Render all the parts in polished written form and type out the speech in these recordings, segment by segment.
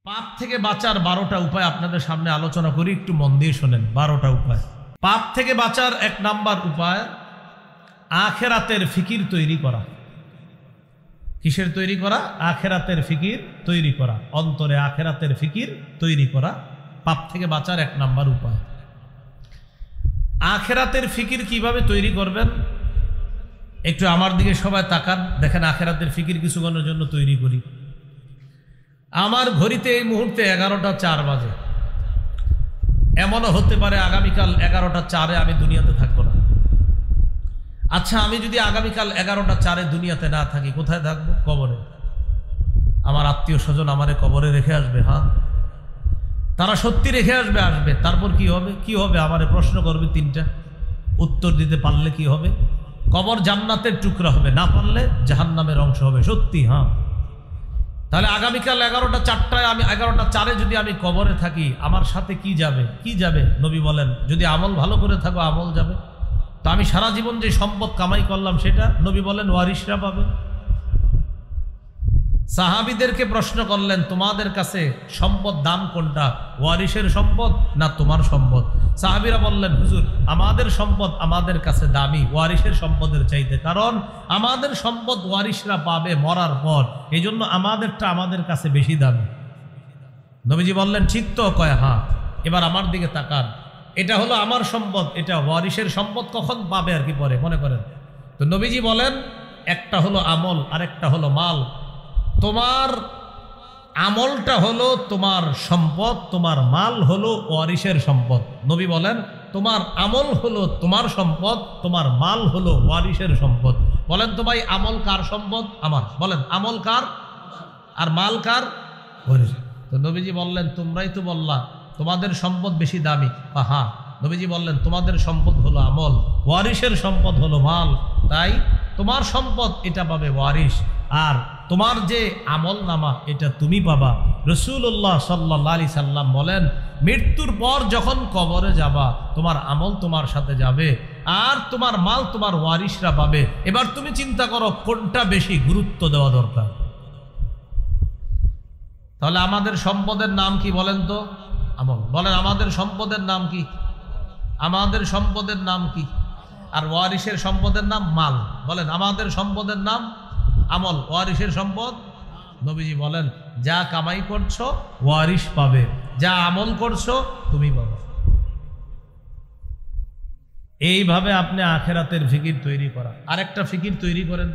পাপ থেকে বাঁচার 12টা উপায় আপনাদের সামনে আলোচনা করি, একটু মন দিয়ে শোনেন। 12টা উপায়। পাপ থেকে বাঁচার 1 নাম্বার উপায় আখেরাতের ফিকির তৈরি করা। কিসের তৈরি করা? আখেরাতের ফিকির তৈরি করা, অন্তরে আখেরাতের ফিকির তৈরি করা পাপ থেকে বাঁচার 1 নাম্বার উপায়। আখেরাতের ফিকির কিভাবে তৈরি করবেন একটু আমার দিকে সবাই তাকান, দেখেন আখেরাতের ফিকির কিছুক্ষণের জন্য তৈরি করি। আমার ঘড়িতে এই মুহূর্তে 11টা 4 বাজে। এমনও হতে পারে আগামীকাল 11টা 4-এ আমি দুনিয়াতে থাকবো না। আচ্ছা, আমি যদি আগামীকাল 11টা 4-এ দুনিয়াতে না থাকি, কোথায় থাকবো? কবরে। আমার আত্মীয় স্বজন আমারে কবরে রেখে আসবে। হ্যাঁ, তারা সত্যি রেখে আসবে। তারপর কি হবে? কি হবে? আমারে প্রশ্ন করবে 3টা, উত্তর দিতে পারলে কি হবে? কবর জান্নাতের টুকরা হবে, না পারলে জাহান্নামের অংশ হবে। সত্যি? হ্যাঁ। তাহলে আগামীকাল 11টা 4টায় আমি 11টা 4-এ যদি আমি কবরে থাকি, আমার সাথে কি যাবে? কি যাবে? নবী বলেন, যদি আমল ভালো করে থাকো আমল যাবে। তো আমি সারা জীবন যে সম্পদ কামাই করলাম সেটা নবী বলেন ওয়ারিশরা পাবে। সাহাবীদেরকে প্রশ্ন করলেন, তোমাদের কাছে সম্পদ দাম কোনটা? ওয়ারিশের সম্পদ না তোমার সম্পদ? সাহাবীরা বললেন, হুজুর আমাদের সম্পদ আমাদের কাছে দামি ওয়ারিশের সম্পদের চাইতে, কারণ আমাদের সম্পদ ওয়ারিশরা পাবে মরার পর, এই জন্য আমাদেরটা আমাদের কাছে বেশি দামি। নবীজি বললেন, ঠিক তো? কয় হ্যাঁ। এবার আমার দিকে তাকান, এটা হলো আমার সম্পদ, এটা ওয়ারিশের সম্পদ কখন পাবে আর কি পরে মনে করেন। তো নবীজি বলেন, একটা হলো আমল আর একটা হলো মাল। তোমার আমলটা হলো তোমার সম্পদ, তোমার মাল হলো ওয়ারিশের সম্পদ। নবী বলেন, তোমার আমল হলো তোমার সম্পদ, তোমার মাল হলো ওয়ারিশের সম্পদ। বলেন তো ভাই, আমল কার সম্পদ? আমার। বলেন, আমল কার আর মাল কার? ওয়ারিশ। তো নবীজি বললেন, তোমরাই তো বললা তোমাদের সম্পদ বেশি দামি। হ্যাঁ। নবীজি বললেন, তোমাদের সম্পদ হলো আমল, ওয়ারিশের সম্পদ হলো মাল, তাই তোমার সম্পদ এটা পাবে ওয়ারিশ, আর তোমার যে আমল নামা এটা তুমি পাবা। রাসূলুল্লাহ সাল্লাল্লাহু আলাইহি সাল্লাম বলেন, মৃত্যুর পর যখন কবরে যাবা, তোমার আমল তোমার সাথে যাবে আর তোমার মাল তোমার ওয়ারিশরা পাবে। এবার তুমি চিন্তা করো কোনটা বেশি গুরুত্ব দেওয়া দরকার। তাহলে আমাদের সম্পদের নাম কি বলেন তো? আমল। বলেন, আমাদের সম্পদের নাম কি? আমাদের সম্পদের নাম কি? আর ওয়ারিশের সম্পদের নাম মাল। বলেন, আমাদের সম্পদের নাম আমল, ওয়ারিশের সম্পদ। নবীজি বলেন, যা কামাই করছো ওয়ারিশ পাবে, যা আমল করছো তুমি পাবে। এইভাবে আপনি আখেরাতের ফিকির তৈরি করা। আরেকটা ফিকির তৈরি করেন।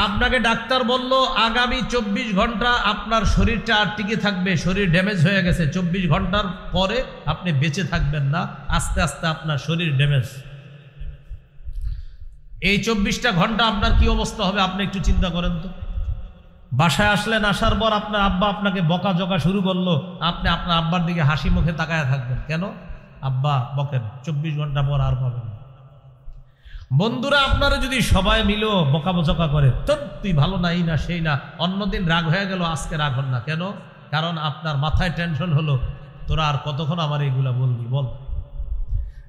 আপনাকে ডাক্তার বলল আগামী 24 ঘন্টা আপনার শরীরটা আর টিকে থাকবে, শরীর ড্যামেজ হয়ে গেছে, 24 ঘন্টার পরে আপনি বেঁচে থাকবেন না, আস্তে আস্তে আপনার শরীর ড্যামেজ। এই 24টা ঘন্টা আপনার কি অবস্থা হবে আপনি একটু চিন্তা করেন তো। বাসায় আসলেন, আসার পর আপনার আব্বা আপনাকে বকাঝকা শুরু করলো, আপনি আপনার আব্বার দিকে হাসি মুখে তাকায় থাকবেন। কেন? আব্বা বকেন, 24 ঘন্টা পর আর পাবেন। বন্ধুরা আপনারা যদি সবাই মিলে বকাবজকা করে, তো তুই ভালো নাই না সেই না, অন্যদিন রাগ হয়ে গেল, আজকে রাগ হন না কেন? কারণ আপনার মাথায় টেনশন হলো, তোরা আর কতক্ষণ আমার এইগুলা বলবি বল।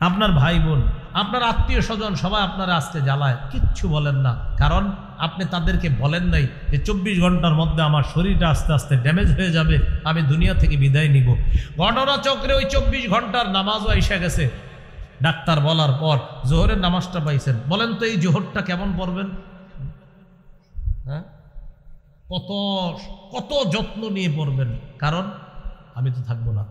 আপনার ভাই বোন, আপনার আত্মীয় স্বজন সবাই আপনারা আজকে জ্বালায়, কিচ্ছু বলেন না, কারণ আপনি তাদেরকে বলেন নাই যে 24 ঘন্টার মধ্যে আমার শরীরটা আস্তে আস্তে ড্যামেজ হয়ে যাবে, আমি দুনিয়া থেকে বিদায় নিব। ঘটনা চক্রে ওই 24 ঘন্টার নামাজও এসে গেছে। ডাক্তার বলার পর জোহরের নামাজটা পাইছেন। বলেন তো এই জোহরটা কেমন পড়বেন? হ্যাঁ, কত যত্ন নিয়ে পড়বেন, কারণ আমি তো থাকবো না।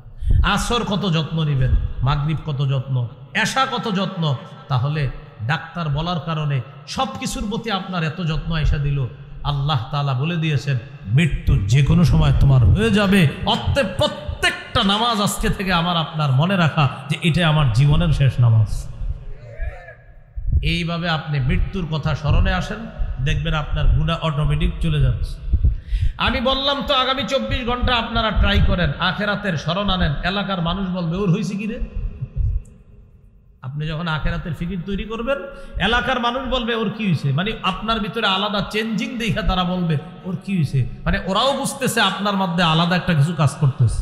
আসর কত যত্ন নিবেন, মাগরিব কত যত্ন, এশা কত যত্ন। তাহলে ডাক্তার বলার কারণে সব কিছুর প্রতি আপনার এত যত্ন আইসা দিল। আল্লাহ তাআলা বলে দিয়েছেন, মৃত্যু যে কোনো সময় তোমার হয়ে যাবে, অতএব প্রত্যেকটা নামাজ আজকে থেকে আমার আপনার মনে রাখা যে এটা আমার জীবনের শেষ নামাজ। এইভাবে আপনি মৃত্যুর কথা স্মরণে আসেন, দেখবেন আপনার গুনাহ অটোমেটিক চলে যাচ্ছে। আমি বললাম তো আগামী 24 ঘন্টা আপনারা ট্রাই করেন, আখেরাতের স্মরণ আনেন। এলাকার মানুষ বলবে ওর হয়েছে কি রে? আপনি যখন আখেরাতের ফিকির তৈরি করবেন, এলাকার মানুষ বলবে ওর কি হয়েছে, মানে আপনার ভিতরে আলাদা চেঞ্জিং দেখে তারা বলবে ওর কি হয়েছে, মানে ওরাও বুঝতেছে আপনার মধ্যে আলাদা একটা কিছু কাজ করতেছে।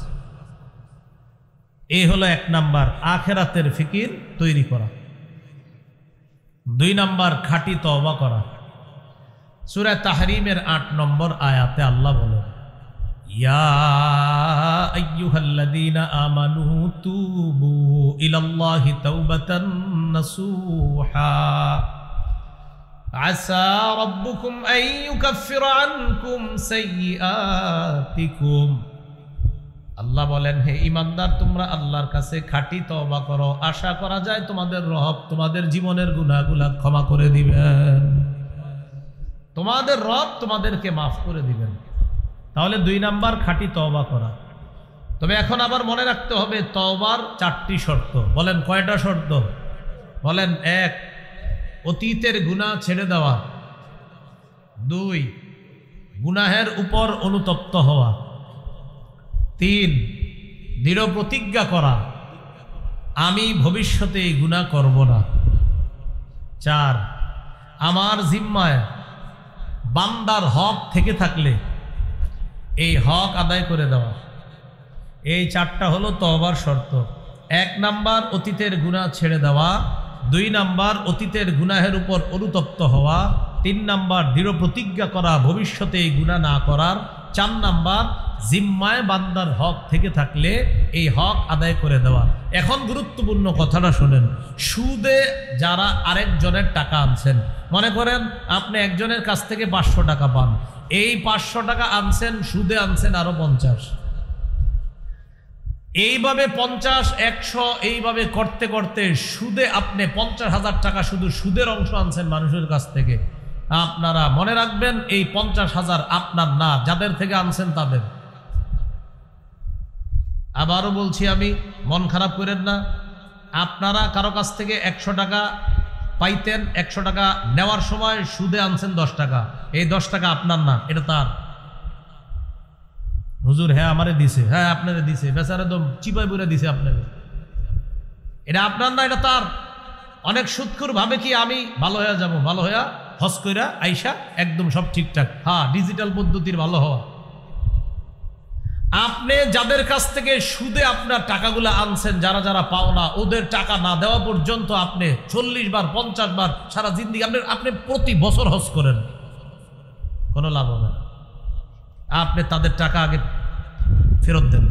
এই হলো 1 নাম্বার আখেরাতের ফিকির তৈরি করা। 2 নাম্বার খাঁটি তওবা করা। সূরা তাহরিমের 8 নম্বর আয়াতে আল্লাহ বলেন, ইয়া আইয়ুহাল্লাযীনা আমানু তুবু ইলাল্লাহি তাওবাতান নাসুহা আসা রাব্বুকুম আন ইউকাফিরা আনকুম সাইয়্যাতিকুম। আল্লাহ বলেন, হে ঈমানদার, তোমরা আল্লাহর কাছে খাঁটি তওবা করো, আশা করা যায় তোমাদের রব তোমাদের জীবনের গুনাহগুলো ক্ষমা করে দিবেন, তোমাদের রব তোমাদেরকে মাফ করে দিবেন। তাহলে 2 নাম্বার খাঁটি তওবা করা। তবে এখন আবার মনে রাখতে হবে তওবার 4টি শর্ত। বলেন কয়টা শর্ত? বলেন 1, অতীতের গুনাহ ছেড়ে দেওয়া। 2, গুনাহের উপর অনুতপ্ত হওয়া। 3, দৃঢ় প্রতিজ্ঞা করা আমি ভবিষ্যতে এই গুনাহ করব না। 4, আমার জিম্মায় বান্দার হক থেকে থাকলে এই হক আদায় করে দেওয়া। এই 4টা হলো তওবার শর্ত। 1 নাম্বার অতীতের গুনাহ ছেড়ে দেওয়া, 2 নাম্বার অতীতের গুনাহের উপর অনুতপ্ত হওয়া, 3 নাম্বার দৃঢ় প্রতিজ্ঞা করা ভবিষ্যতে এই গুনাহ না করার, 4 নাম্বার জিম্মায় বান্দার হক থেকে থাকলে এই হক আদায় করে দেওয়া। এখন গুরুত্বপূর্ণ কথাটা শোনেন। সুদে যারা আরেকজনের টাকা আনছেন, মনে করেন আপনি একজনের কাছ থেকে 500 টাকা পান, এই 500 টাকা আনছেন, সুদে আনছেন আরো 50, এইভাবে 50, 100 এইভাবে করতে করতে সুদে আপনি 50,000 টাকা শুধু সুদের অংশ আনছেন মানুষের কাছ থেকে। আপনারা মনে রাখবেন এই 50,000 আপনার না, যাদের থেকে আনছেন তাদের। আবারও বলছি, আমি মন খারাপ করেন না। আপনারা কারো কাছ থেকে 100 টাকা পাইতেন, 100 টাকা নেওয়ার সময় সুদে আনছেন 10 টাকা, এই 10 টাকা আপনার না, এটা তার। হুজুর হ্যাঁ আমারে দিছে, হ্যাঁ আপনারে দিছে, বেচারা তো চিপাই বুড়ে দিছে আপনারে, এটা আপনার না, এটা তার। অনেক সুদখোর ভাবে কি আমি ভালো হয়ে যাব, ভালো হইয়া হজ কইরা আইসা একদম সব ঠিকঠাক, হ্যাঁ ডিজিটাল পদ্ধতির ভালো হওয়া। আপনি যাদের কাছ থেকে সুদে আপনার টাকাগুলো আনছেন, যারা যারা পাওনা, ওদের টাকা না দেওয়া পর্যন্ত আপনি 40 বার 50 বার সারা জিন্দিগি আপনি প্রতি বছর হজ করেন, কোনো লাভ হবে না। আপনি তাদের টাকা আগে ফেরত দেন।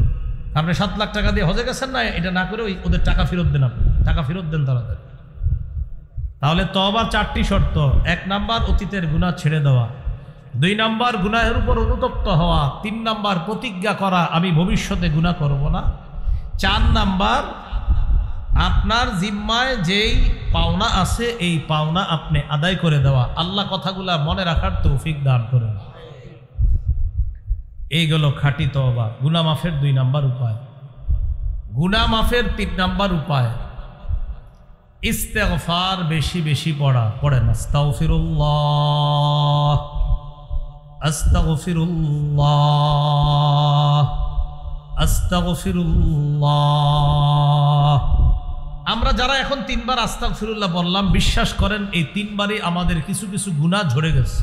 আপনি 7 লাখ টাকা দিয়ে হজে গেছেন না, এটা না করে ওদের টাকা ফেরত দেন, আপনি টাকা ফেরত দেন তাদের। তাহলে তওবার 4টি শর্ত। 1 নাম্বার অতীতের গুনাহ ছেড়ে দেওয়া, 2 নাম্বার গুনাহের উপর অনুতপ্ত হওয়া, 3 নাম্বার প্রতিজ্ঞা করা আমি ভবিষ্যতে গুনাহ করব না, 4 নাম্বার আপনার জিম্মায় যেই পাওনা আছে এই পাওনা আপনি আদায় করে দেওয়া। আল্লাহ কথাগুলা মনে রাখার তৌফিক দান করেন। এইগুলো খাঁটি তওবা। গুনাহ মাফের 2 নাম্বার উপায়। গুনাহ মাফের 3 নাম্বার উপায় ইস্তেগফার বেশি বেশি পড়া। পড়েন আস্তাগফিরুল্লাহ, আস্তাগফিরুল্লাহ, আস্তাগফিরুল্লাহ। আমরা যারা এখন 3 বার আস্তাগফিরুল্লাহ বললাম, বিশ্বাস করেন এই 3 বারই আমাদের কিছু কিছু গুনাহ ঝরে গেছে।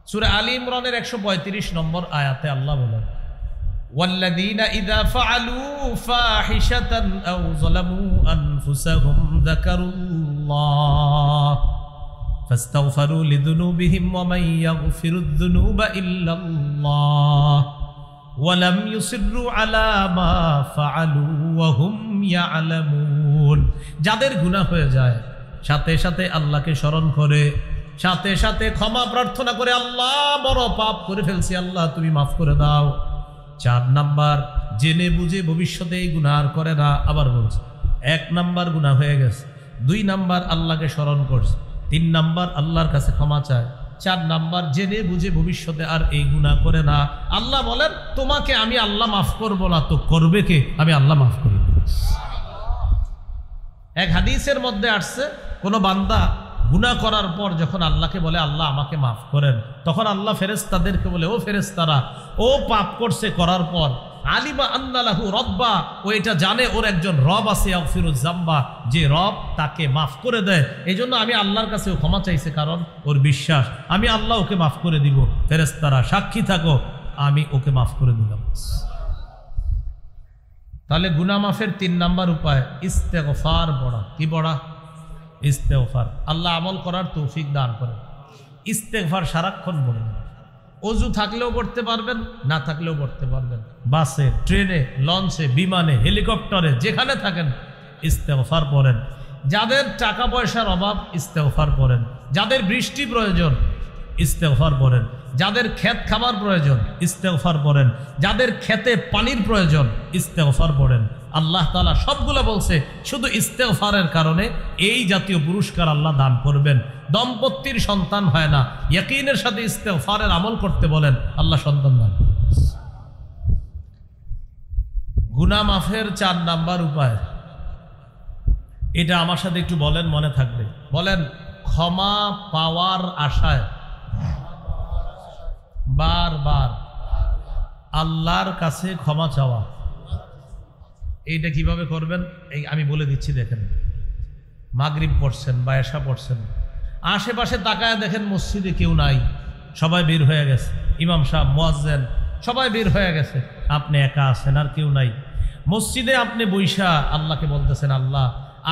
সূরা আলী ইমরানের 135 নম্বর আয়াতে আল্লাহ বলেন, ওয়াল্লাযীনা ইযা ফাআলু ফাহিশাতান আও যালামু আনফুসাহুম যাকারুল্লাহ ফাস্তাগফিরু লিযুনুবিহিম ওয়া মান ইয়াগফিরুয যুনুবা ইল্লাল্লাহ ওয়া লাম ইউসিররু আলা মা ফাআলু ওয়া হুম ইয়ালামুন। যাদের গুনাহ হয়ে যায় সাথে সাথে আল্লাহকে স্মরণ করে, সাথে সাথে ক্ষমা প্রার্থনা করে, আল্লাহ বড় পাপ করে ফেলছি, আল্লাহ তুমি মাফ করে দাও। 4 নাম্বার জেনে বুঝে ভবিষ্যতে এই গুনাহ আর করে না। আবার বলছে 1 নাম্বার গুনাহ হয়ে গেছে, 2 নাম্বার আল্লাহকে স্মরণ করছে, 3 নাম্বার আল্লাহর কাছে ক্ষমা চায়, 4 নাম্বার জেনে বুঝে ভবিষ্যতে আর এই গুনাহ করে না। আল্লাহ বলেন তোমাকে আমি আল্লাহ মাফ করবো না তো করবে কে? আমি আল্লাহ মাফ করি। এক হাদিসের মধ্যে আসছে, কোন বান্দা গুনাহ করার পর যখন আল্লাহকে বলে আল্লাহ আমাকে মাফ করেন, তখন আল্লাহ ফেরেশতাদেরকে বলে, ও ফেরেশতারা, ও পাপ করছে, করার পর আলিমা আন্না লাহু রব্বা, ও এটা জানে ওর একজন রব আছে, ইয়াগফিরুয যামবা, যে রব তাকে মাফ করে দেয়। এই জন্য আমি আল্লাহর কাছে ক্ষমা চাইছে, কারণ ওর বিশ্বাস আমি আল্লাহ ওকে মাফ করে দিব। ফেরেশতারা সাক্ষী থাকো, আমি ওকে মাফ করে দিলাম। তাহলে গুনাহ মাফের 3 নাম্বার উপায় ইস্তেগফার পড়া। কি পড়া? ইস্তেগফার। আল্লাহ আমল করার তৌফিক দান করেন। ইস্তেগফার সারাক্ষণ বলেন, অজু থাকলেও পড়তে পারবেন, না থাকলেও পড়তে পারবেন। বাসে, ট্রেনে, লঞ্চে, বিমানে, হেলিকপ্টারে, যেখানে থাকেন ইস্তেগফার পড়েন। যাদের টাকা পয়সার অভাব ইস্তেগফার পড়েন। যাদের বৃষ্টি প্রয়োজন ইস্তেগফার পড়েন। যাদের ক্ষেত খাবার প্রয়োজন ইস্তেগফার পড়েন। যাদের ক্ষেতে পানির প্রয়োজন ইস্তেগফার পড়েন। আল্লাহ তাআলা সবগুলো বলছে, শুধু ইস্তেগফারের কারণে এই জাতীয় পুরস্কার আল্লাহ দান করবেন। দম্পতির সন্তান হয় না, ইয়াকিনের সাথে ইস্তেগফারের আমল করতে বলেন, আল্লাহ সন্তান দান। গুনাহ মাফের 4 নাম্বার উপায়, এটা আমার সাথে একটু বলেন, মনে থাকবে। বলেন, ক্ষমা পাওয়ার আশায় বারবার আল্লাহর কাছে ক্ষমা চাওয়া। এইটা কিভাবে করবেন এই আমি বলে দিচ্ছি। দেখেন, মাগরিব পড়ছেন বা এশা পড়ছেন, আশেপাশে তাকায় দেখেন মসজিদে কেউ নাই, সবাই বের হয়ে গেছে, ইমাম সাহেব, মুয়াজ্জিন সবাই বের হয়ে গেছে, আপনি একা আছেন, আর কেউ নাই। মসজিদে আপনি বৈশা আল্লাহকে বলতেছেন, আল্লাহ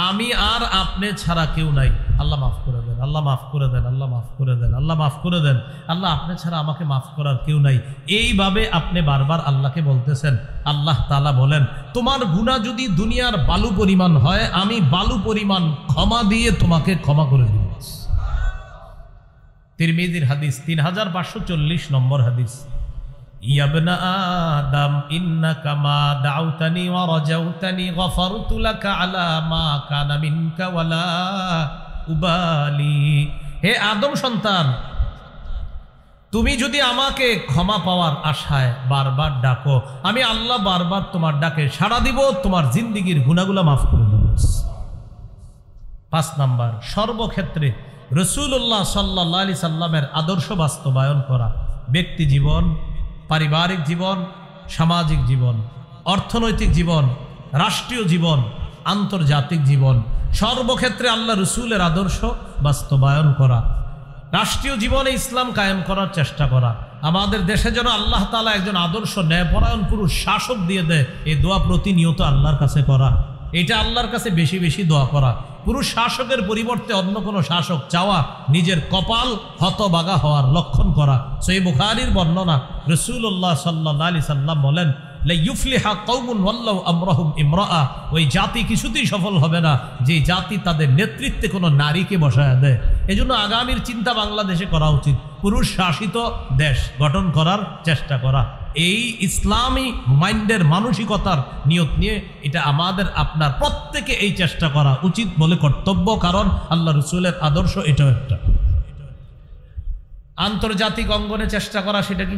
আমি আর আপনি ছাড়া কেউ নাই, আল্লাহ মাফ করে দেন, আল্লাহ মাফ করে দেন, আল্লাহ মাফ করে দেন, আল্লাহ মাফ করে দেন, আল্লাহ আপনি ছাড়া আমাকে মাফ করার কেউ নাই। এইভাবে আপনি বারবার আল্লাহকে বলতেছেন। আল্লাহ তাআলা বলেন, তোমার গুনাহ যদি দুনিয়ার বালু পরিমাণ হয়, আমি বালু পরিমাণ ক্ষমা দিয়ে তোমাকে ক্ষমা করে দিব। তিরমিজির হাদিস, 3540 নম্বর হাদিস। ইয়া ইবনা আদম ইন্নাকা মা দাউতানি ওয়া রাজাউতানি গফারতু লাকা আলা মা কানা মিনকা ওয়ালা উবালি। হে আদম সন্তান, তুমি যদি আমাকে ক্ষমা পাওয়ার আশায় বারবার ডাকো, আমি আল্লাহ বারবার তোমার ডাকে সাড়া দিব, তোমার জিন্দেগীর গুনাহগুলো মাফ করে দেব। 5 নাম্বার, সর্বক্ষেত্রে রাসূলুল্লাহ সাল্লাল্লাহু আলাইহি সাল্লামের আদর্শ বাস্তবায়ন করা। ব্যক্তি জীবন, পারিবারিক জীবন, সামাজিক জীবন, অর্থনৈতিক জীবন, রাষ্ট্রীয় জীবন, আন্তর্জাতিক জীবন, সর্বক্ষেত্রে আল্লাহ রসুলের আদর্শ বাস্তবায়ন করা। রাষ্ট্রীয় জীবনে ইসলাম কায়েম করার চেষ্টা করা। আমাদের দেশে যেন আল্লাহ তাআলা একজন আদর্শ ন্যায়পরায়ণ পুরুষ শাসক দিয়ে দেয়, এই দোয়া প্রতিনিয়ত আল্লাহর কাছে করা। এটা আল্লাহর কাছে বেশি বেশি দোয়া করা। পুরুষ শাসকের পরিবর্তে অন্য কোনো শাসক চাওয়া নিজের কপাল হতবাগা হওয়ার লক্ষণ করা। সহিহ বুখারীর বর্ণনা, রাসূলুল্লাহ সাল্লাল্লাহু আলাইহি সাল্লাম বলেন, লা ইউফলিহা কওমুন ওয়াল্লাহু আমরাহুম ইমরাআ। ওই জাতি কিছুতেই সফল হবে না যে জাতি তাদের নেতৃত্বে কোনো নারীকে বসায় দেয়। এজন্য আগামীর চিন্তা বাংলাদেশে করা উচিত, পুরুষ শাসিত দেশ গঠন করার চেষ্টা করা। এই ইসলামী মাইন্ডের মানসিকতার নিয়ত নিয়ে এটা আমাদের আপনার প্রত্যেকে এই চেষ্টা করা উচিত বলে কর্তব্য, কারণ আল্লাহ রসুলের আদর্শ এটাও একটা। আন্তর্জাতিক অঙ্গনে চেষ্টা করা, সেটা কি?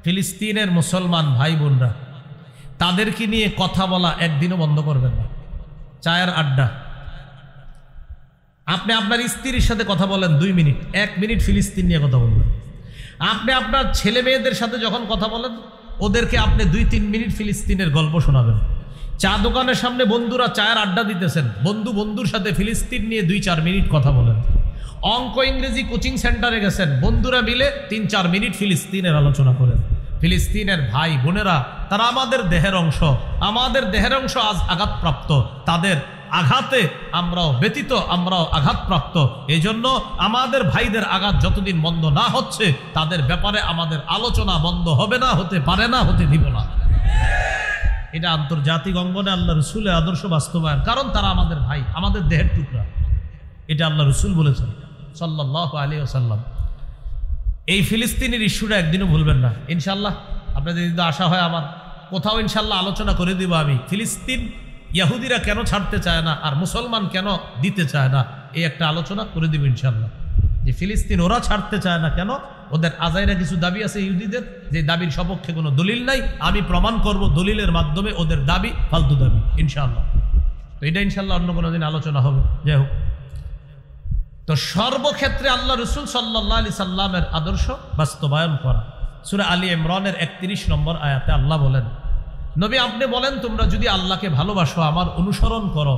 ফিলিস্তিনের মুসলমান ভাই বোনরা, তাদেরকে নিয়ে কথা বলা একদিনও বন্ধ করবেন না। চায়ের আড্ডা, আপনি আপনার স্ত্রীর সাথে কথা বলেন 2 মিনিট, 1 মিনিট ফিলিস্তিন নিয়ে কথা বলবেন। আপনি আপনার ছেলে মেয়েদের সাথে যখন কথা বলেন, ওদেরকে আপনি 2-3 মিনিট ফিলিস্তিনের গল্প শোনাবেন। চা দোকানের সামনে বন্ধুরা চায়ের আড্ডা দিতেছেন, বন্ধুর সাথে ফিলিস্তিন নিয়ে 2-4 মিনিট কথা বলেন। অঙ্ক ইংরেজি কোচিং সেন্টারে গেছেন, বন্ধুরা মিলে 3-4 মিনিট ফিলিস্তিনের আলোচনা করেন। ফিলিস্তিনের ভাই বোনেরা, তারা আমাদের দেহের অংশ, আমাদের দেহের অংশ আজ আঘাতপ্রাপ্ত, তাদের আঘাতে আমরাও ব্যতীত, আমরাও আঘাতপ্রাপ্ত। এই জন্য আমাদের ভাইদের আঘাত যতদিন বন্ধ না হচ্ছে, তাদের ব্যাপারে আমাদের আলোচনা বন্ধ হবে না, হতে পারে না, হতে দিব না। এটা আন্তর্জাতিক অঙ্গনে আল্লাহ রসুলের আদর্শ বাস্তবায়ন, কারণ তারা আমাদের ভাই, আমাদের দেহের টুকরা। এটা আল্লাহ রসুল বলেছেন সাল্লাল্লাহু আলাইহি ওয়াসাল্লাম। এই ফিলিস্তিনের ইস্যুটা একদিনও ভুলবেন না ইনশাল্লাহ। আপনাদের যদি আশা হয়, আমার কোথাও ইনশাল্লাহ আলোচনা করে দিব আমি, ফিলিস্তিন ইহুদিরা কেন ছাড়তে চায় না আর মুসলমান কেন দিতে চায় না, এই একটা আলোচনা করে দিব ইনশাল্লাহ। যে ফিলিস্তিন ওরা ছাড়তে চায় না কেন, ওদের আজাইরা কিছু দাবি আছে ইহুদিদের, যে দাবির সপক্ষে কোনো দলিল নাই, আমি প্রমাণ করব দলিলের মাধ্যমে ওদের দাবি ফালতু দাবি ইনশাল্লাহ। তো এটা ইনশাল্লাহ অন্য কোনো দিন আলোচনা হবে। যাই হোক, তো সর্বক্ষেত্রে আল্লাহ রসুল সাল্লাল্লাহু আলাইহি সাল্লামের আদর্শ বাস্তবায়ন করা। সূরা আলী ইমরানের 31 নম্বর আয়াতে আল্লাহ বলেন, নবী আপনি বলেন, তোমরা যদি আল্লাহকে ভালোবাসো, আমার অনুসরণ করো,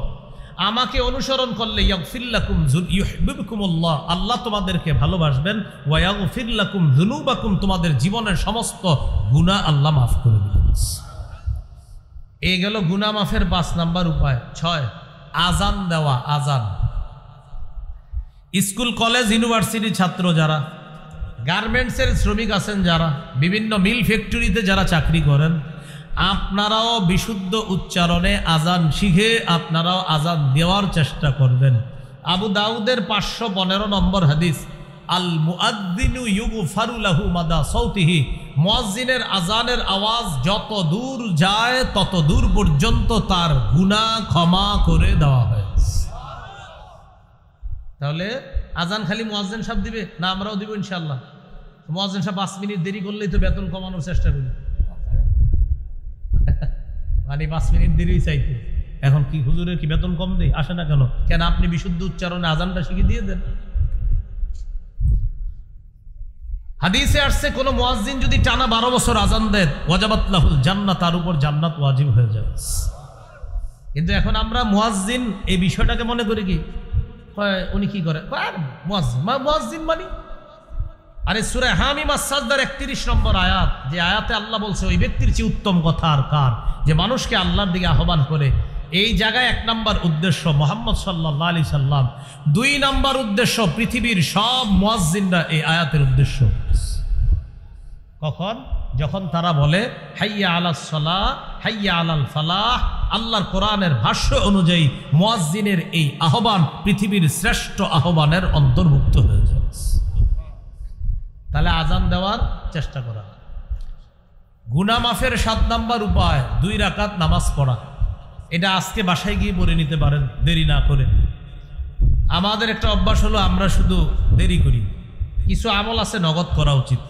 আমাকে অনুসরণ করলে ইয়াগফির লাকুম ইউহিব্বুকুমুল্লাহ, আল্লাহ তোমাদেরকে ভালোবাসবেন, ওয়া ইয়াগফির লাকুম যুনুবাকুম, তোমাদের জীবনের সমস্ত গুনাহ আল্লাহ মাফ করে দিবেন। এই গেল গুনাহ মাফের 5 নাম্বার উপায়। 6, আজান দেওয়া। আজান, স্কুল কলেজ ইউনিভার্সিটি ছাত্র যারা গার্মেন্টসের শ্রমিক আছেন যারা, বিভিন্ন মিল ফ্যাক্টরিতে যারা চাকরি করেন, আপনারাও বিশুদ্ধ উচ্চারণে আজান শিখে আপনারাও আজান দেওয়ার চেষ্টা করবেন। আবু দাউদের 515 নম্বর হাদিস, আল মুআদ্দিনু ইউগফারু লাহু মাদা সাউতিহি, মুয়াজ্জিনের আজানের আওয়াজ যত দূর যায় তত দূর পর্যন্ত তার গুনাহ ক্ষমা করে দেওয়া হয়। তাহলে আজান খালি মুয়াজ্জিন সাহেব দিবে না, আমরাও দিব ইনশাআল্লাহ? মুয়াজ্জিন সাহেব 5 মিনিট দেরি করলেই তো বেতন কমানোর চেষ্টা করি, মানে 5 মিনিট দেরি চাইতে। এখন কি হুজুরের কি বেতন কম দেয়? আসে না কেন? কেন আপনি বিশুদ্ধ উচ্চারণে আজানটা শিখিয়ে দিয়ে দেন। হাদিসে আসছে কোন মুয়াজ্জিন যদি টানা 12 বছর আজান দেন, ওয়াজাবাত লাহুল জান্নাত, তার উপর জান্নাত ওয়াজিব হয়ে যায়। কিন্তু এখন আমরা মুয়াজ্জিন এই বিষয়টাকে মনে করি কি, উনি কি করে, মুয়াজ্জিন মানে, আরে সূরা হামিম আস-সাজদার 31 নম্বর আয়াত, যে আয়াতে আল্লাহ বলছে ওই ব্যক্তির চেয়ে উত্তম কথা আর কার, যে মানুষকে আল্লাহর দিকে আহ্বান করে। এই জায়গায় 1 নম্বর উদ্দেশ্য মুহাম্মদ সাল্লাল্লাহু আলাইহি সাল্লাম, 2 নম্বর উদ্দেশ্য পৃথিবীর সব মুয়াজ্জিনরা এই আয়াতের উদ্দেশ্য। কখন? যখন তারা বলে হাইয়া আলাস সালাহ হাইয়া আলাল ফালাহ। আল্লাহর কোরআনের ভাষ্য অনুযায়ী মুয়াজ্জিনের এই আহ্বান পৃথিবীর শ্রেষ্ঠ আহ্বানের অন্তর্ভুক্ত হয়ে যায়। তাহলে আজান দেওয়ার চেষ্টা করা। গুনাহ মাফের 7 নম্বর উপায় 2 রাকাত নামাজ পড়া। এটা আজকে বাসায় গিয়ে পড়ে নিতে পারেন দেরি না করে। আমাদের একটা অভ্যাস হলো আমরা শুধু দেরি করি। কিছু আমল আছে নগদ করা উচিত।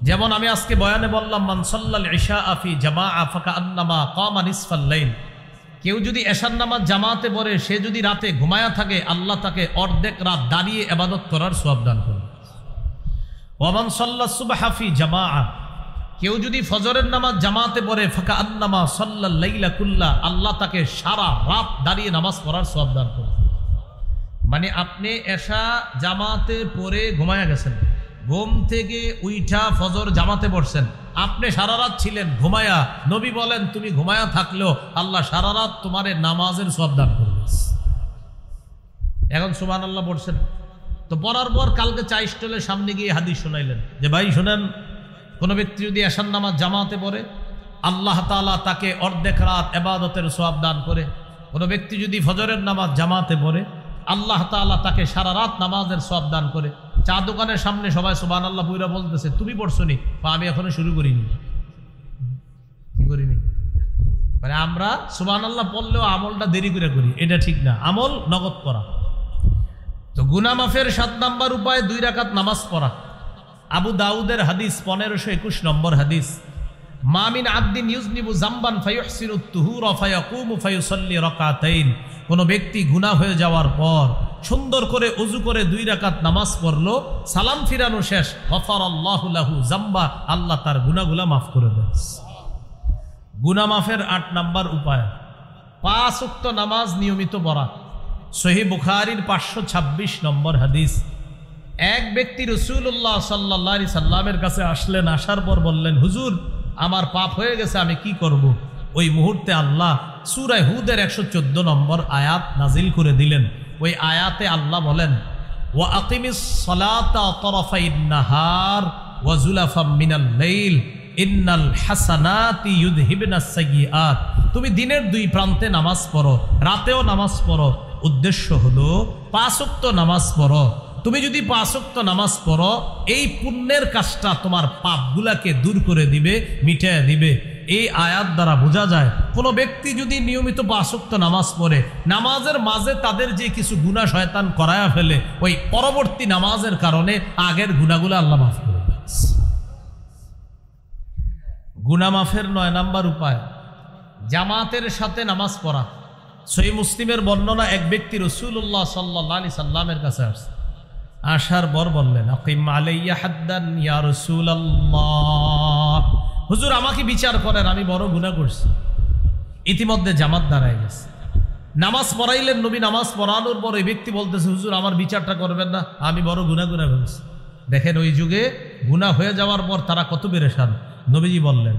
যেমন আমি আজকে বয়ানে বললাম, মান সাল্লাল ইশা ফি জামাআ ফাকান্নামা কামা নিসফাল লাইল। কেউ যদি এশার নামাজ জামাতে পড়ে, সে যদি রাতে ঘুমায়া থাকে, আল্লাহ তাকে অর্ধেক রাত দাঁড়িয়ে ইবাদত করার সওয়াব দান করবে। ওয়া মান সাল্লা সুবহা ফি জামাআ, কেউ যদি ফজরের নামাজ জামাতে পড়ে, ফাকান্নামা সাল্লাল লাইলা কুল্লা, আল্লাহ তাকে সারা রাত দাঁড়িয়ে নামাজ পড়ার সওয়াব দান করবে। মানে আপনি এশা জামাতে পড়ে ঘুমায়া গেছেন, ঘুম থেকে উইঠা ফজর জামাতে পড়ছেন, আপনি সারা রাত ছিলেন ঘুমায়া। নবী বলেন তুমি ঘুমায়া থাকলেও আল্লাহ সারা রাত তোমারে নামাজের সওয়াব দান করবে। এখন সুবহানাল্লাহ পড়ছেন, তো পড়ার পর কালকে চা স্টলের সামনে গিয়ে হাদিস শোনাইলেন যে ভাই শোনেন, কোনো ব্যক্তি যদি এশার নামাজ জামাতে পড়ে, আল্লাহ তাআলা তাকে অর্ধেক রাত ইবাদতের সওয়াব দান করে। কোনো ব্যক্তি যদি ফজরের নামাজ জামাতে পড়ে, আল্লাহ তাআলা তাকে সারা রাত নামাজের সওয়াব দান করে। চা দোকানের সামনে সবাই সুবহানাল্লাহ পুরা বলতেছে, তুমি পড়ছো নি? আমি এখনো শুরু করিনি। কি করিনি মানে আমরা সুবহানাল্লাহ পড়লেও আমলটা দেরি করে করি, এটা ঠিক না। আমল নগদ করা। তো গুনাহ মাফের 7 নম্বর উপায় 2 রাকাত নামাজ পড়া। আবু দাউদের হাদিস 1521 নম্বর হাদিস, মা মিন আবদিন ইউজনিবু যামবান ফায়ুহসিনু তুহুরা ফায়াকুমু ফায়ুসাল্লি রাকাতাইন। কোন ব্যক্তি গুনাহ হয়ে যাওয়ার পর সুন্দর করে ওযু করে 2 রাকাত নামাজ পড়লো, সালাম ফিরানো শেষ, গফারাল্লাহু লাহু যামবা, আল্লাহ তার গুনাহগুলো মাফ করে দেন। গুনাহ মাফের 8 নম্বর উপায় 5 ওয়াক্ত নামাজ নিয়মিত পড়া। সহিহ বুখারীর 526 নম্বর হাদিস, এক ব্যক্তি রাসূলুল্লাহ সাল্লাল্লাহু আলাইহি সাল্লামের কাছে আসলেন, আসার পর বললেন, হুজুর আমার পাপ হয়ে গেছে, আমি কি করব? ওই মুহূর্তে আল্লাহ সূরা হুদের 114 নম্বর আয়াত নাজিল করে দিলেন। ওই আয়াতে আল্লাহ বলেন, ওয়া আকিমিস সালাতা তারাফাইন নাহার ওয়া যুলাফাম মিনাল লাইল ইন্নাল হাসানাতি ইউযহিবনাস সাইয়্যাত। তুমি দিনের 2 প্রান্তে নামাজ পড়ো, রাতেও নামাজ পড়ো। উদ্দেশ্য হলো 5 ওয়াক্ত নামাজ পড়ো। তুমি যদি 5 ওয়াক্ত নামাজ পড়ো, এই পুণ্যের কাজটা তোমার পাপগুলাকে দূর করে দিবে, মিটিয়ে দিবে। এই আয়াত দ্বারা বোঝা যায়, কোনো ব্যক্তি যদি নিয়মিত 5 ওয়াক্ত নামাজ পড়ে, নামাজের মাঝে তাদের যে কিছু গুনাহ শয়তান করায়া ফেলে, ওই পরবর্তী নামাজের কারণে আগের গুনাহগুলো আল্লাহ মাফ করে দেন। গুনাহ মাফের 9 নম্বর উপায় জামাতের সাথে নামাজ পড়া। সহিহ মুসলিমের বর্ণনা, এক ব্যক্তি রাসূলুল্লাহ সাল্লাল্লাহু আলাইহি সাল্লামের কাছে আসছে, আসার পর বললেন, আকিম আলাইয়া হাদ্দান ইয়া রাসূলুল্লাহ, হুজুর আমাকে বিচার করেন, আমি বড় গুনাহ করছি। ইতিমধ্যে জামাত দাঁড়ায় গেছে, নামাজ পড়াইলেন নবী। নামাজ পড়ানোর পর এই ব্যক্তি বলতেছে, হুজুর আমার বিচারটা করবেন না, আমি বড় গুনাহ করেছি। দেখেন ওই যুগে গুনাহ হয়ে যাওয়ার পর তারা কত পেরেশান। নবীজি বললেন,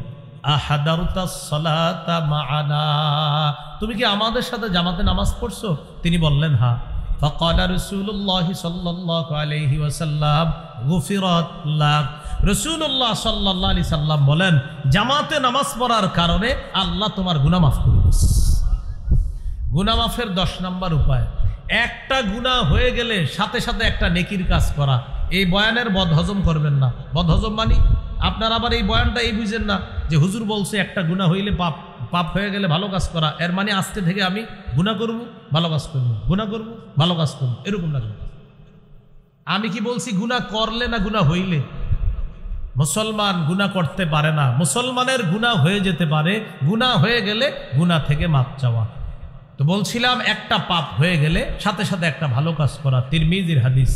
আহাদারতাস সালাতা মাআনা, তুমি কি আমাদের সাথে জামাতে নামাজ পড়ছো? তিনি বললেন হ্যাঁ। ফাকালা রাসূলুল্লাহ সাল্লাল্লাহু আলাইহি ওয়াসাল্লাম গুফিরাত লাক। রাসূলুল্লাহ সাল্লাল্লাহু আলাইহি সাল্লাম বলেন, জামাতে নামাজ পড়ার কারণে আল্লাহ তোমার গুনাহ মাফ করে দিয়েছে। গুনাহ মাফের 10 নম্বর উপায়, একটা গুনাহ হয়ে গেলে সাথে সাথে একটা নেকির কাজ করা। এই বয়ানের বদহজম করবেন না। বদহজম মানে আপনারা আবার এই বয়ানটা এই বুঝেন না যে হুজুর বলছে একটা গুনাহ হইলে পাপ হয়ে গেলে ভালো কাজ করা, এর মানে আজকে থেকে আমি গুনাহ করব, ভালো কাজ করব, গুনাহ করব, ভালো কাজ করব, এরকম না। আমি কি বলছি গুনাহ করলে না গুনাহ হইলে? মুসলমান গুনাহ করতে পারে না, মুসলমানের গুনাহ হয়ে যেতে পারে, গুনাহ হয়ে গেলে গুনাহ থেকে মাপ চাওয়া। তো বলছিলাম একটা পাপ হয়ে গেলে সাথে সাথে একটা ভালো কাজ করা। তিরমিজির হাদিস,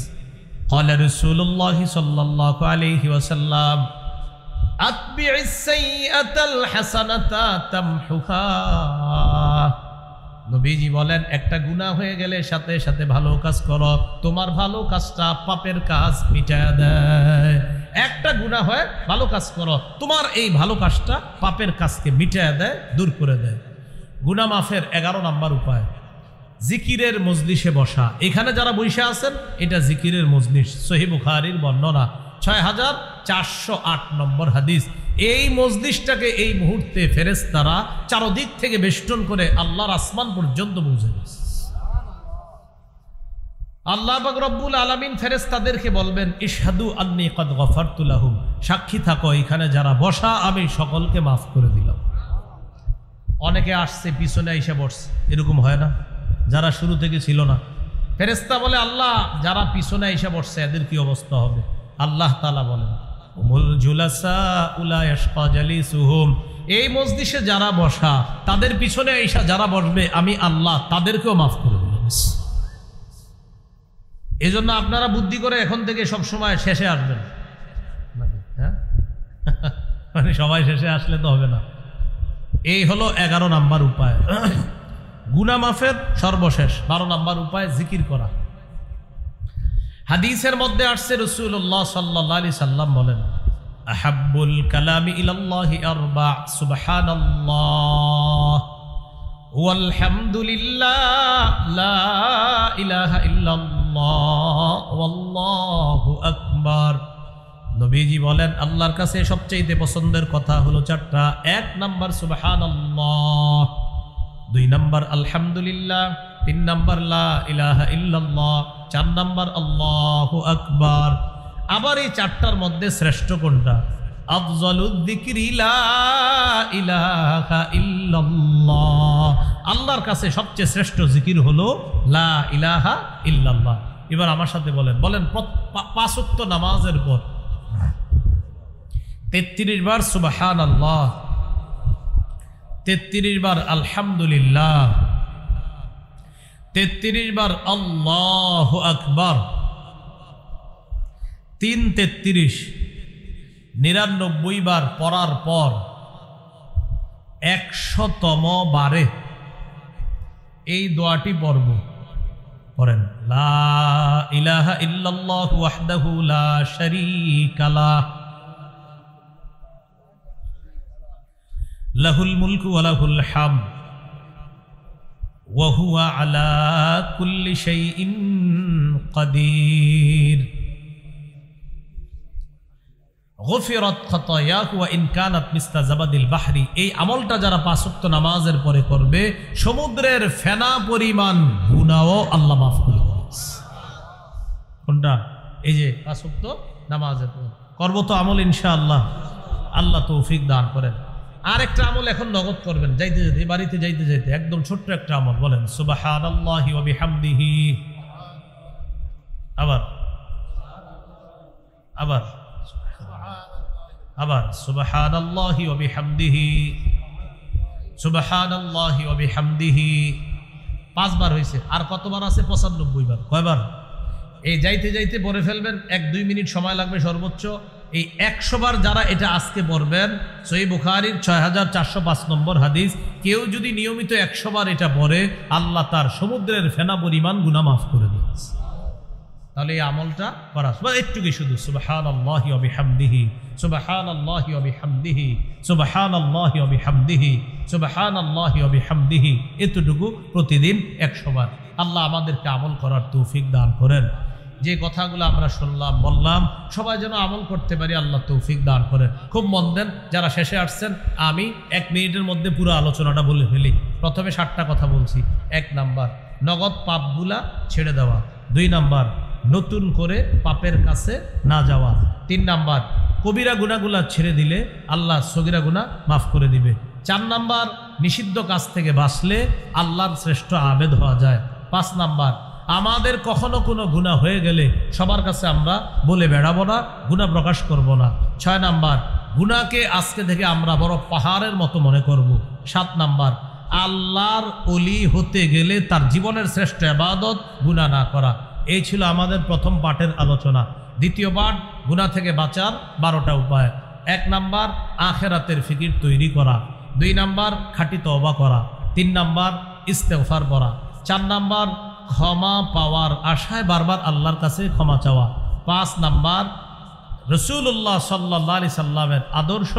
ক্বালা রাসূলুল্লাহ সাল্লাল্লাহু আলাইহি ওয়াসাল্লাম, আতবি'is সাইয়্যাতাল হাসানাতা তামহুহা। নবীজি বলেন, একটা গুনাহ হয়ে গেলে সাথে সাথে ভালো কাজ করো, তোমার ভালো কাজটা পাপের কাজ মিটায় দেয়। একটা গুনাহ হয়, ভালো কাজ করো, তোমার এই ভালো কাজটা পাপের কাজকে মিটায় দেয়, দূর করে দেয়। গুনাহ মাফের 11 নম্বর উপায়, জিকিরের মজলিসে বসা। এখানে যারা বসে আছেন এটা জিকিরের মজলিস। সহিহ বুখারীর বর্ণনা 6408 নম্বর হাদিস। এই মজলিসটাকে এই মুহূর্তে ফেরেশতারা চারদিক থেকে বেষ্টন করে আল্লাহর আসমান পর্যন্ত পৌঁছে গেছে। আল্লাহ পাক রব্বুল আলামিন ফেরেশতাদেরকে বলবেন, ইশহাদু আন্নী ক্বাদ গফারতু লাহুম, সাক্ষী থাকো এখানে যারা বসা আমি সকলকে মাফ করে দিলাম। অনেকে আসছে পিছনে এসে বসছে, এরকম হয় না? যারা শুরু থেকে ছিল না, ফেরেশতা বলে, আল্লাহ যারা পিছনে এসে বসছে এদের কি অবস্থা হবে? আল্লাহ তাআলা বলেন, উমুল জুলাসা উলা ইয়াশকা জালিসুহুম, এই মজলিসে যারা বসা তাদের পিছনে এসে যারা বসবে আমি আল্লাহ তাদেরকেও মাফ করে দিলাম। এজন্য আপনারা বুদ্ধি করে এখন থেকে সব সময় শেষে আসবেন, হ্যাঁ? মানে সবাই শেষে আসলে তো হবে না। এই হলো 11 নম্বর উপায়। গুনাহ মাফের সর্বশেষ 12 নম্বর উপায়, জিকির করা। হাদিসের মধ্যে আসছে রাসূলুল্লাহ সাল্লাল্লাহু আলাইহি সাল্লাম বলেন, আহাব্বুল কালামি ইলাল্লাহি আরবা, সুবহানাল্লাহ ওয়াল হামদুলিল্লাহ লা ইলাহা ইল্লাল্লাহ ওয়াল্লাহু আকবার। নবীজি বলেন, আল্লাহর কাছে সবচেয়ে পছন্দের কথা হলো 4টা। 1 নাম্বার সুবহানাল্লাহ, 2 নাম্বার আলহামদুলিল্লাহ, 3 নাম্বার লা ইলাহা ইল্লাল্লাহ, 4 নাম্বার আল্লাহু আকবার। আবার এই 4টার মধ্যে শ্রেষ্ঠ কোনটা? আফজালুয যিকরি লা ইলাহা ইল্লাল্লাহ। আল্লাহর কাছে সবচেয়ে শ্রেষ্ঠ জিকির হলো লা ইলাহা ইল্লাল্লাহ। এবার আমার সাথে বলেন 5 ওয়াক্ত নামাজের পর 33 বার সুবহানাল্লাহ, 33 বার আলহামদুলিল্লাহ, 33 বার আল্লাহু আকবার, 3-33 99 বার পড়ার পর 100তম বারে এই দোয়াটি পড়ব। পড়েন, লা ইলাহা ইল্লাল্লাহু ওয়াহদাহু লা শারীকা লাহ, লাহুল মুলকু ওয়া লাহুল হামদ ওয়া হুয়া আলা কুল্লি শাইইন কাদির, গফিরাত খাতায়াহু ওয়া ইন কানাত মিসলা জাবাদিল বাহরি। এই আমলটা যারা 5 ওয়াক্ত নামাজের পরে করবে সমুদ্রের ফেনা পরিমাণ গুনাহও আল্লাহ মাফ করে দেবে। কোনটা? এই যে 5 ওয়াক্ত নামাজের পর করব তো আমল ইনশাআল্লাহ, আল্লাহ তৌফিক দান করেন। আর একটা আমল এখন নগদ করবেন, যাইতে যাইতে, বাড়িতে যাইতে যাইতে, একদম ছোট্ট একটা আমল। বলেন সুবহানাল্লাহি ওয়া বিহামদিহি, আবার আবার আবার সুবহানাল্লাহি ওয়া বিহামদিহি, সুবহানাল্লাহি ওয়া বিহামদিহি। 5 বার হয়েছে, আর কতবার আছে? 95 বার। কয়বার? এই যাইতে যাইতে পড়ে ফেলবেন, 1-2 মিনিট সময় লাগবে সর্বোচ্চ। এই 100 বার যারা এটা আজকে পড়বেন, সহিহ বুখারীর 6405 নম্বর হাদিস, কেউ যদি নিয়মিত 100 বার এটা পড়ে আল্লাহ তার সমুদ্রের ফেনা পরিমাণ গুনাহ মাফ করে দেন। তাহলে এই আমলটা করা একটুকি শুধু সুবহানাল্লাহি ওয়া বিহামদিহি, সুবহানাল্লাহি ওয়া বিহামদিহি, সুবহানাল্লাহি ওয়া বিহামদিহি, সুবহানাল্লাহি ওয়া বিহামদিহি, এতটুকু প্রতিদিন 100 বার। আল্লাহ আমাদেরকে আমল করার তৌফিক দান করেন। যে কথাগুলো আমরা শুনলাম বললাম সবাই যেন আমল করতে পারি, আল্লাহ তৌফিক দান করেন। খুব মন দেন যারা শেষে আসছেন, আমি 1 মিনিটের মধ্যে পুরো আলোচনাটা বলে ফেলি। প্রথমে 7টা কথা বলছি। 1 নাম্বার, নগদ পাপগুলা ছেড়ে দেওয়া। 2 নাম্বার, নতুন করে পাপের কাছে না যাওয়া। 3 নাম্বার, কবিরা গুনাহগুলা ছেড়ে দিলে আল্লাহ সগীরা গুনাহ মাফ করে দিবে। 4 নাম্বার, নিষিদ্ধ কাজ থেকে বাঁচলে আল্লাহর শ্রেষ্ঠ আবেদ হওয়া যায়। 5 নাম্বার, আমাদের কখনো কোনো গুনাহ হয়ে গেলে সবার কাছে আমরা বলে বেড়াবো না, গুনাহ প্রকাশ করব না। 6 নাম্বার, গুনাহকে আজকে থেকে আমরা বড় পাহাড়ের মতো মনে করব। 7 নাম্বার, আল্লাহর ওলি হতে গেলে তার জীবনের শ্রেষ্ঠ ইবাদত গুনাহ না করা। এই ছিল আমাদের প্রথম পাঠের আলোচনা। দ্বিতীয় পাঠ, গুনাহ থেকে বাঁচার 12টা উপায়। 1 নাম্বার, আখিরাতের ফিকির তৈরি করা। 2 নাম্বার, খাঁটি তওবা করা। 3 নাম্বার, ইস্তেগফার করা। 4 নাম্বার, ক্ষমা পাওয়ার আশায় বারবার আল্লাহর কাছে ক্ষমা চাওয়া। 5 নাম্বার, রাসূলুল্লাহ সাল্লাল্লাহু আলাইহি সাল্লামের আদর্শ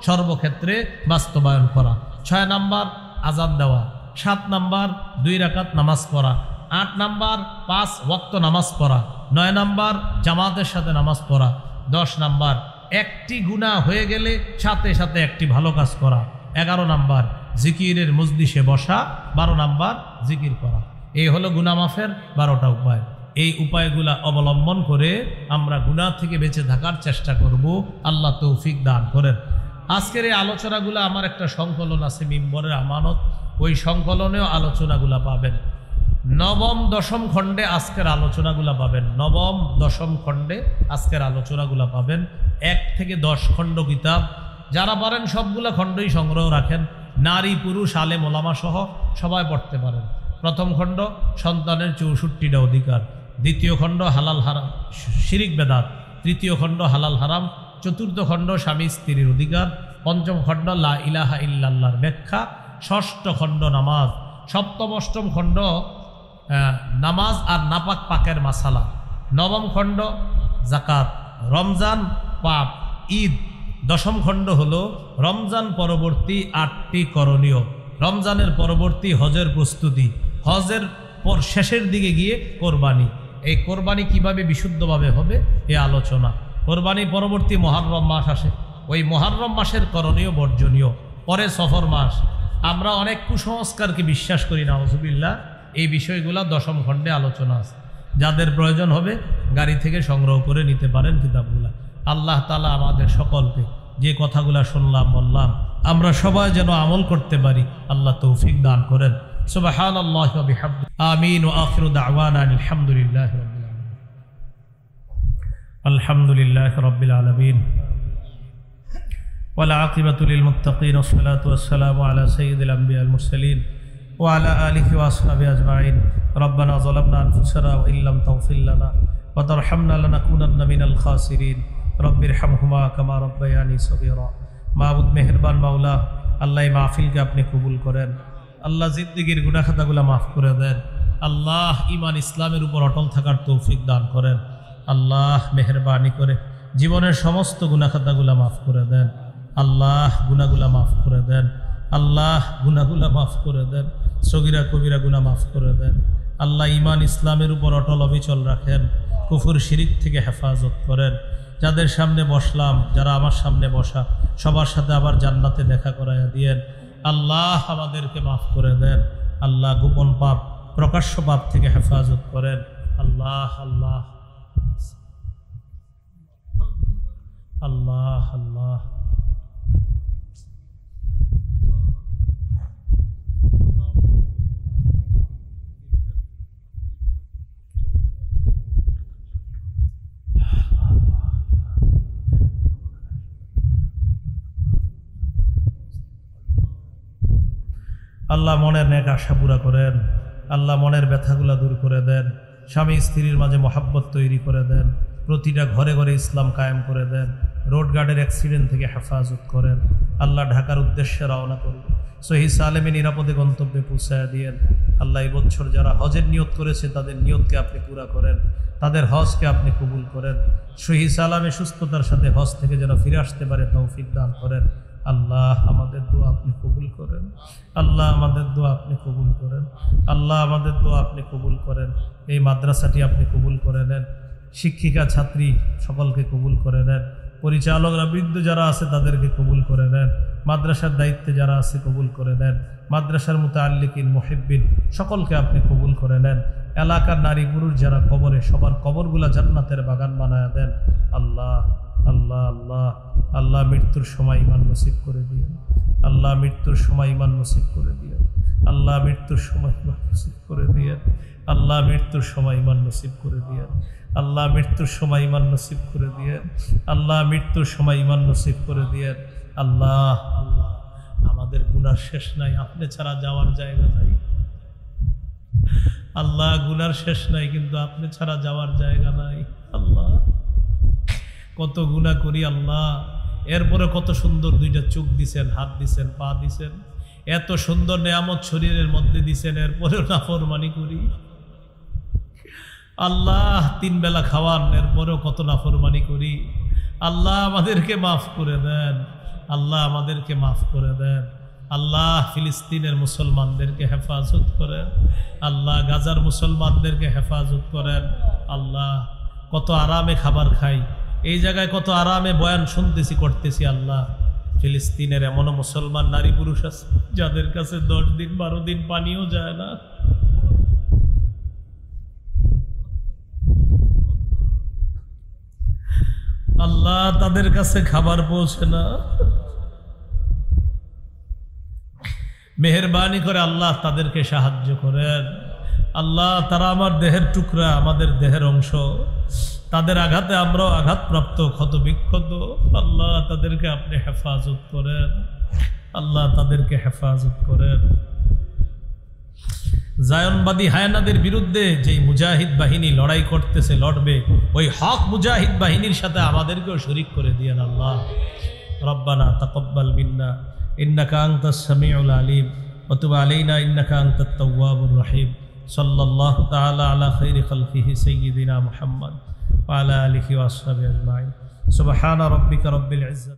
সর্বক্ষেত্রে বাস্তবায়ন করা। 6 নাম্বার, আযান দেওয়া। 7 নাম্বার, 2 রাকাত নামাজ পড়া। 8 নাম্বার, 5 ওয়াক্ত নামাজ পড়া। 9 নাম্বার, জামাতের সাথে নামাজ পড়া। 10 নাম্বার, একটি গুনাহ হয়ে গেলে সাথে সাথে একটি ভালো কাজ করা। 11 নাম্বার, জিকিরের মজলিসে বসা। 12 নাম্বার, জিকির করা। এই হলো গুনাহ মাফের 12টা উপায়। এই উপায়গুলা অবলম্বন করে আমরা গুনাহ থেকে বেঁচে থাকার চেষ্টা করব। আল্লাহ তৌফিক দান করেন। আজকের এই আলোচনাগুলো আমার একটা সংকলন আছে, মিম্বরের আমানত। ওই সংকলনেও আলোচনাগুলা পাবেন। 9ম 10ম খণ্ডে আজকের আলোচনাগুলা পাবেন। 9ম 10ম খণ্ডে আজকের আলোচনাগুলা পাবেন। 1 থেকে 10 খণ্ড কিতাব, যারা পারেন সবগুলা খণ্ডই সংগ্রহ রাখেন। নারী পুরুষ আলেম ওলামা সহ সবাই পড়তে পারেন। প্রথম খণ্ড, সন্তানের 64টা অধিকার। দ্বিতীয় খণ্ড, হালাল হারাম শিরিক বেদাত। তৃতীয় খণ্ড, হালাল হারাম। চতুর্থ খণ্ড, স্বামী স্ত্রীর অধিকার। পঞ্চম খণ্ড, লা ইলাহা ইল্লাল্লাহর ব্যাখ্যা। ষষ্ঠ খণ্ড, নামাজ। সপ্তম অষ্টম খণ্ড, নামাজ আর নাপাক পাকের মাসালা। নবম খণ্ড, জাকাত। রমজান, পাপ, ঈদ। দশম খণ্ড হলো রমজান পরবর্তী 8টি করণীয়। রমজানের পরবর্তী হজের প্রস্তুতি। হজের পর শেষের দিকে গিয়ে কোরবানি। এই কোরবানি কিভাবে বিশুদ্ধভাবে হবে এ আলোচনা। কোরবানি পরবর্তী মুহররম মাস আসে, ওই মুহররম মাসের করণীয় বর্জনীয়। পরে সফর মাস। আমরা অনেক কুসংস্কারকে বিশ্বাস করি, নাউজুবিল্লাহ। এই বিষয়গুলো 10ম খণ্ডে আলোচনা আছে। যাদের প্রয়োজন হবে গাড়ি থেকে সংগ্রহ করে নিতে পারেন কিতাবগুলা। আল্লাহ তাআলা আমাদের সকলকে যে কথাগুলা শুনলাম বললাম আমরা সবাই যেন আমল করতে পারি, আল্লাহ তৌফিক দান করেন। সুবহানাল্লাহি ওয়া বিহামদিহি। আমিন। ওয়া আখিরু দাওয়ানা আলহামদুলিল্লাহি রাব্বিল আলামিন। আলহামদুলিল্লাহি রাব্বিল আলামিন। ওয়াল আকিবাতু লিল মুত্তাকিন। ওয়াসসালাতু ওয়াসসালামু আলা সাইয়্যিদিল আমবিয়াল মুরসালিন ওয়া আলা আলিহি ওয়া আসহাবিহি আজমাইন। রব্বানা যালামনা আনফুসানা ওয়া ইল্লাম তাগফির লানা ওয়া তারহামনা লানাকুনান্না মিনাল খাসিরিন। রব্বিরহামহুমা কামা রাব্বায়ানি সগীরা। মাবুদ মেহেরবান মাওলা, আল্লাহ এই মাহফিলকে আপনি কবুল করেন। আল্লাহ জিন্দেগির গুনাহ খাতাগুলো মাফ করে দেন। আল্লাহ ঈমান ইসলামের উপর অটল থাকার তৌফিক দান করেন। আল্লাহ মেহেরবানি করে জীবনের সমস্ত গুনাহ খাতাগুলো মাফ করে দেন। আল্লাহ গুনাহগুলো মাফ করে দেন। আল্লাহ গুনাহগুলো মাফ করে দেন। সগীরা কবিরা গুনাহ মাফ করে দেন। আল্লাহ ঈমান ইসলামের উপর অটল অবিচল রাখেন। কুফর শিরিক থেকে হেফাজত করেন। যাদের সামনে বসলাম, যারা আমার সামনে বসা, সবার সাথে আবার জান্নাতে দেখা করাইয়া দিয়েন। আল্লাহ আমাদেরকে মাফ করে দেন। আল্লাহ গোপন পাপ প্রকাশ্য পাপ থেকে হেফাজত করেন। আল্লাহ আল্লাহ আল্লাহ আল্লাহ। আল্লাহ মনের নেক আশা পুরা করেন। আল্লাহ মনের ব্যথাগুলা দূর করে দেন। স্বামী স্ত্রীর মাঝে মহাব্বত তৈরি করে দেন। প্রতিটা ঘরে ঘরে ইসলাম কায়েম করে দেন। রোড গার্ডের অ্যাক্সিডেন্ট থেকে হেফাজত করেন। আল্লাহ ঢাকার উদ্দেশ্যে রওনা করুন, সহি সালেমে নিরাপদে গন্তব্যে পৌঁছায় দিয়েন। আল্লাহ এই বছর যারা হজের নিয়ত করেছে তাদের নিয়তকে আপনি পুরা করেন। তাদের হজকে আপনি কবুল করেন। সহি সালামে সুস্থতার সাথে হজ থেকে যেন ফিরে আসতে পারে তৌফিক দান করেন। আল্লাহ আমাদের দোয়া আপনি কবুল করেন। আল্লাহ আমাদের দোয়া আপনি কবুল করেন। আল্লাহ আমাদের দোয়া আপনি কবুল করেন। এই মাদ্রাসাটি আপনি কবুল করে নেন। শিক্ষিকা ছাত্রী সকলকে কবুল করে নেন, পরিচালকরা বৃদ্ধ যারা আছে তাদেরকে কবুল করে নেন, মাদ্রাসার দায়িত্বে যারা আছে কবুল করে নেন, মাদ্রাসার মুতাআল্লিকিন মুহিব্বিন সকলকে আপনি কবুল করে নেন। এলাকার নারী পুরুষ যারা কবরে, সবার কবরগুলা জান্নাতের বাগান বানায়া দেন। আল্লাহ আল্লাহ আল্লাহ আল্লাহ মৃত্যুর সময় ঈমান নসিব করে দিয়েন। আল্লাহ মৃত্যুর সময় ঈমান নসিব করে দিয়েন। আল্লাহ মৃত্যুর সময় ঈমান নসিব করে দিয়েন। আল্লাহ মৃত্যুর সময় ঈমান নসিব করে দিয়েন। আল্লাহ মৃত্যুর সময় ঈমান নসিব করে দিয়েন। আল্লাহ মৃত্যুর সময় ঈমান নসিব করে দিয়েন। আল্লাহ আল্লাহ আমাদের গুনার শেষ নাই, আপনি ছাড়া যাওয়ার জায়গা নাই। আল্লাহ গুনার শেষ নাই, কিন্তু আপনি ছাড়া যাওয়ার জায়গা নাই। আল্লাহ কত গুনাহ করি আল্লাহ, এরপরে কত সুন্দর দুইটা চোখ দিছেন, হাত দিছেন, পা দিছেন, এত সুন্দর নেয়ামত শরীরের মধ্যে দিছেন, এরপরেও নাফরমানি করি। আল্লাহ 3 বেলা খাওয়ান, এরপরেও কত নাফরমানি করি। আল্লাহ আমাদেরকে মাফ করে দেন। আল্লাহ আমাদেরকে মাফ করে দেন। আল্লাহ ফিলিস্তিনের মুসলমানদেরকে হেফাজত করেন। আল্লাহ গাজার মুসলমানদেরকে হেফাজত করেন। আল্লাহ কত আরামে খাবার খাই, এই জায়গায় কত আরামে বয়ান শুনতেছি, করতেছি। আল্লাহ ফিলিস্তিনের এমনও মুসলমান নারী পুরুষ আছে যাদের কাছে 10 দিন 12 দিন পানিও যায় না। আল্লাহ তাদের কাছে খাবার পৌঁছে না। মেহেরবানি করে আল্লাহ তাদেরকে সাহায্য করেন। আল্লাহ তারা আমার দেহের টুকরা, আমাদের দেহের অংশ, তাদের আঘাতে আমরাও আঘাতপ্রাপ্ত, ক্ষত বিক্ষত। আল্লাহ তাদেরকে আপনি হেফাজত করেন। আল্লাহ তাদেরকে হেফাজত করেন। জায়নবাদী হায়নাদের বিরুদ্ধে যেই মুজাহিদ বাহিনী লড়াই করতেছে, লড়বে, ওই হক মুজাহিদ বাহিনীর সাথে আমাদেরকেও শরীক করে দিয়েন। আল্লাহ রব্বানা তাকাব্বাল মিন্না ইন্নাকা আনতাস সামিউল আলিম ওয়া তুব আলাইনা ইন্নাকা আনতাত তাওয়াবুর রহিম। সাল্লাল্লাহু তাআলা আলা খাইরি খালকিহি সাইয়্যিদিনা মুহাম্মদ ওয়া আলা আলিহি ওয়া আসহাবিহি আজমাইন। সুবহানা রাব্বিকা রাব্বিল ইজ্জাতি